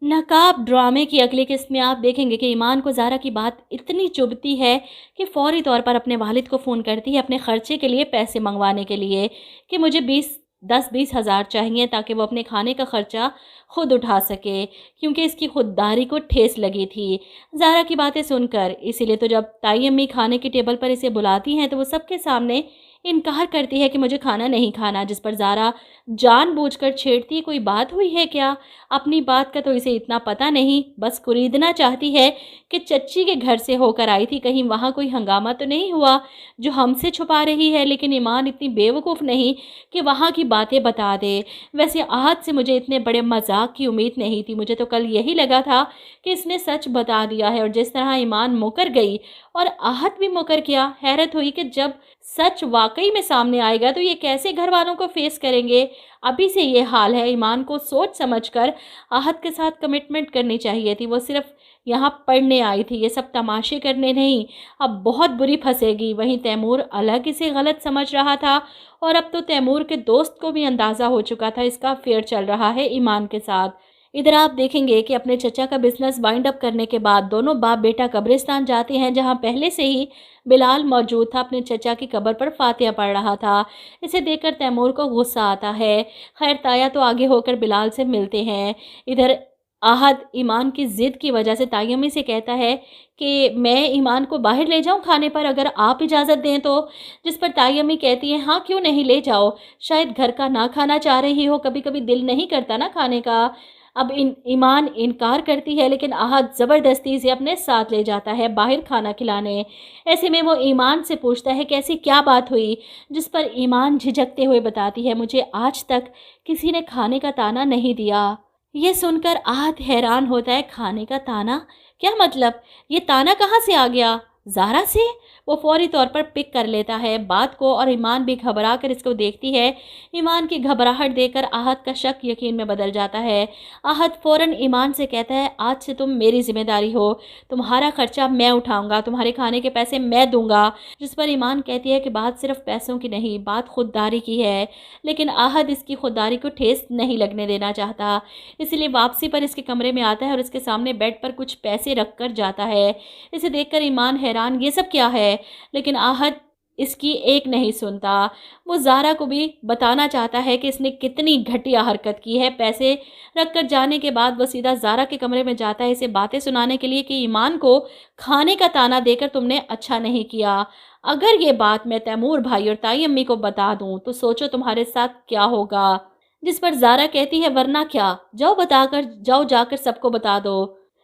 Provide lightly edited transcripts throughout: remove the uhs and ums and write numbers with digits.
नकाब ड्रामे की अगली किस्त में आप देखेंगे कि ईमान को ज़ारा की बात इतनी चुभती है कि फ़ौरी तौर पर अपने वालिद को फ़ोन करती है अपने ख़र्चे के लिए पैसे मंगवाने के लिए कि मुझे 10-20 हज़ार चाहिए ताकि वो अपने खाने का ख़र्चा ख़ुद उठा सके, क्योंकि इसकी खुददारी को ठेस लगी थी ज़ारा की बातें सुनकर। इसीलिए तो जब ताई अम्मी खाने की टेबल पर इसे बुलाती हैं तो वो सबके सामने इनकार करती है कि मुझे खाना नहीं खाना, जिस पर ज़ारा जानबूझकर छेड़ती है, कोई बात हुई है क्या? अपनी बात का तो इसे इतना पता नहीं, बस कुरीदना चाहती है कि चच्ची के घर से होकर आई थी, कहीं वहाँ कोई हंगामा तो नहीं हुआ जो हमसे छुपा रही है। लेकिन ईमान इतनी बेवकूफ़ नहीं कि वहाँ की बातें बता दे। वैसे आहत से मुझे इतने बड़े मजाक की उम्मीद नहीं थी, मुझे तो कल यही लगा था कि इसने सच बता दिया है। और जिस तरह ईमान मुकर गई और आहत भी मुकर गया, हैरत हुई कि जब सच वाकई में सामने आएगा तो ये कैसे घर वालों को फेस करेंगे। अभी से ये हाल है। ईमान को सोच समझकर आहत के साथ कमिटमेंट करनी चाहिए थी। वो सिर्फ यहाँ पढ़ने आई थी, ये सब तमाशे करने नहीं। अब बहुत बुरी फंसेगी। वहीं तैमूर अलग इसे गलत समझ रहा था और अब तो तैमूर के दोस्त को भी अंदाज़ा हो चुका था इसका अफेयर चल रहा है ईमान के साथ। इधर आप देखेंगे कि अपने चचा का बिजनेस वाइंड अप करने के बाद दोनों बाप बेटा कब्रिस्तान जाते हैं, जहां पहले से ही बिलाल मौजूद था, अपने चचा की कब्र पर फातिहा पढ़ रहा था। इसे देखकर तैमूर को गुस्सा आता है। खैर ताया तो आगे होकर बिलाल से मिलते हैं। इधर आहद ईमान की ज़िद की वजह से ताई अम्मी से कहता है कि मैं ईमान को बाहर ले जाऊं खाने पर, अगर आप इजाज़त दें तो। जिस पर ताई अम्मी कहती है हाँ क्यों नहीं, ले जाओ, शायद घर का ना खाना चाह रही हो, कभी कभी दिल नहीं करता ना खाने का। अब ईमान इनकार करती है, लेकिन आहद ज़बरदस्ती से अपने साथ ले जाता है बाहर खाना खिलाने। ऐसे में वो ईमान से पूछता है कैसी क्या बात हुई, जिस पर ईमान झिझकते हुए बताती है मुझे आज तक किसी ने खाने का ताना नहीं दिया। ये सुनकर आहद हैरान होता है, खाने का ताना, क्या मतलब, ये ताना कहाँ से आ गया? ज़ारा से? वो फौरी तौर पर पिक कर लेता है बात को और ईमान भी घबरा कर इसको देखती है। ईमान की घबराहट देखकर आहद का शक यकीन में बदल जाता है। आहद फ़ौरन ईमान से कहता है आज से तुम मेरी जिम्मेदारी हो, तुम्हारा खर्चा मैं उठाऊंगा, तुम्हारे खाने के पैसे मैं दूंगा। जिस पर ईमान कहती है कि बात सिर्फ पैसों की नहीं, बात खुददारी की है। लेकिन आहद इसकी खुददारी को ठेस नहीं लगने देना चाहता, इसलिए वापसी पर इसके कमरे में आता है और इसके सामने बेड पर कुछ पैसे रख कर जाता है। इसे देखकर ईमान हैरान, ये सब क्या है? लेकिन आहद इसकी एक नहीं सुनता। वो ज़ारा को भी बताना चाहता है कि इसने कितनी घटिया हरकत की है। पैसे रखकर जाने के बाद वो सीधा ज़ारा के कमरे में जाता है इसे बातें सुनाने के लिए कि ईमान को खाने का ताना देकर तुमने अच्छा नहीं किया। अगर ये बात मैं तैमूर भाई और ताई अम्मी को बता दूं तो सोचो तुम्हारे साथ क्या होगा। जिस पर ज़ारा कहती है वरना क्या, जाओ बताकर जाओ, जाकर सबको बता दो।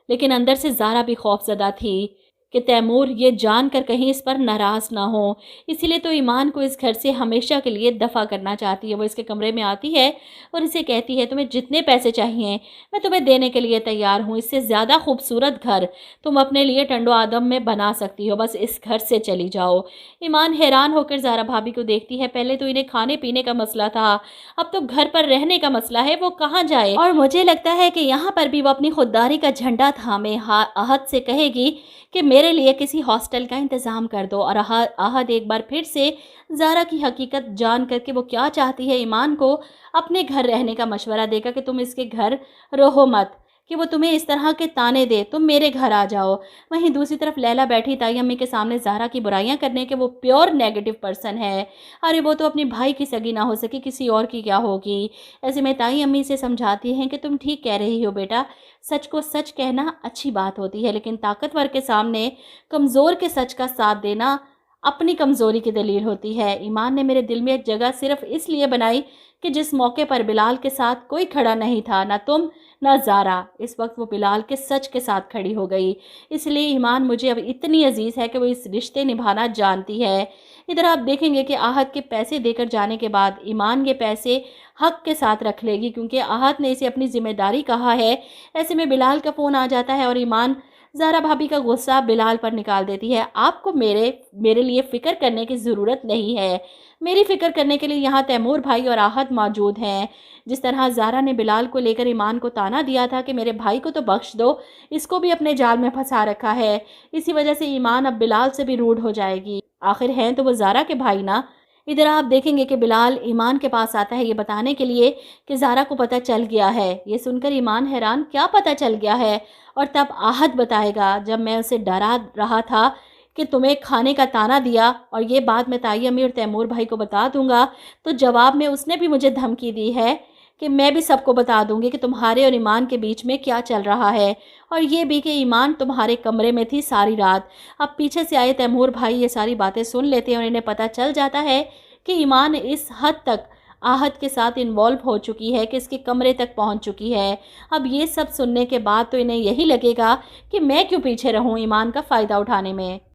लेकिन अंदर से ज़ारा भी खौफजदा थी कि तैमूर ये जानकर कहीं इस पर नाराज़ ना हो, इसीलिए तो ईमान को इस घर से हमेशा के लिए दफ़ा करना चाहती है। वो इसके कमरे में आती है और इसे कहती है तुम्हें जितने पैसे चाहिए मैं तुम्हें देने के लिए तैयार हूँ, इससे ज़्यादा खूबसूरत घर तुम अपने लिए टंडो आदम में बना सकती हो, बस इस घर से चली जाओ। ईमान हैरान होकर ज़ारा भाभी को देखती है, पहले तो इन्हें खाने पीने का मसला था, अब तो घर पर रहने का मसला है, वो कहाँ जाए। और मुझे लगता है कि यहाँ पर भी वो अपनी खुददारी का झंडा थामे आहद से कहेगी कि मेरे लिए किसी हॉस्टल का इंतज़ाम कर दो। और आहद एक बार फिर से ज़ारा की हकीकत जान करके वो क्या चाहती है, ईमान को अपने घर रहने का मशवरा देगा कि तुम इसके घर रहो मत, कि वो तुम्हें इस तरह के ताने दे, तुम मेरे घर आ जाओ। वहीं दूसरी तरफ लैला बैठी ताई अम्मी के सामने ज़ारा की बुराइयां करने के, वो प्योर नेगेटिव पर्सन है। अरे वो तो अपने भाई की सगी ना हो सकी, किसी और की क्या होगी। ऐसे में ताई अम्मी से समझाती हैं कि तुम ठीक कह रही हो बेटा, सच को सच कहना अच्छी बात होती है, लेकिन ताकतवर के सामने कमज़ोर के सच का साथ देना अपनी कमज़ोरी की दलील होती है। ईमान ने मेरे दिल में एक जगह सिर्फ इसलिए बनाई कि जिस मौके पर बिलाल के साथ कोई खड़ा नहीं था, ना तुम ना ज़ारा, इस वक्त वो बिलाल के सच के साथ खड़ी हो गई। इसलिए ईमान मुझे अब इतनी अजीज़ है कि वो इस रिश्ते निभाना जानती है। इधर आप देखेंगे कि आहद के पैसे देकर जाने के बाद ईमान ये पैसे हक के साथ रख लेगी, क्योंकि आहद ने इसे अपनी जिम्मेदारी कहा है। ऐसे में बिलाल का फ़ोन आ जाता है और ईमान ज़ारा भाभी का गुस्सा बिलाल पर निकाल देती है। आपको मेरे लिए फ़िक्र करने की ज़रूरत नहीं है, मेरी फ़िक्र करने के लिए यहाँ तैमूर भाई और आहद मौजूद हैं। जिस तरह ज़ारा ने बिलाल को लेकर ईमान को ताना दिया था कि मेरे भाई को तो बख्श दो, इसको भी अपने जाल में फंसा रखा है, इसी वजह से ईमान अब बिलाल से भी रूड हो जाएगी। आखिर हैं तो वो ज़ारा के भाई ना। ادھر آپ دیکھیں گے کہ بلال ایمان کے پاس آتا ہے یہ بتانے کے لیے کہ زارا کو پتہ چل گیا ہے۔ یہ سن کر ایمان حیران، کیا پتہ چل گیا ہے؟ اور تب آہد بتائے گا جب میں اسے ڈرا رہا تھا کہ تمہیں کھانے کا طعنہ دیا اور یہ بات میں تائی امی اور تیمور بھائی کو بتا دوں گا تو جواب میں اس نے بھی مجھے دھمکی دی ہے کہ میں بھی سب کو بتا دوں گی کہ تمہارے اور ایمان کے بیچ میں کیا چل رہا ہے، اور یہ بھی کہ ایمان تمہارے کمرے میں تھی ساری رات۔ اب پیچھے سے آئے تیمور بھائی یہ ساری باتیں سن لیتے ہیں اور انہیں پتہ چل جاتا ہے کہ ایمان اس حد تک آہد کے ساتھ انوالو ہو چکی ہے کہ اس کے کمرے تک پہنچ چکی ہے۔ اب یہ سب سننے کے بعد تو انہیں یہی لگے گا کہ میں کیوں پیچھے رہوں ایمان کا فائدہ اٹھانے میں۔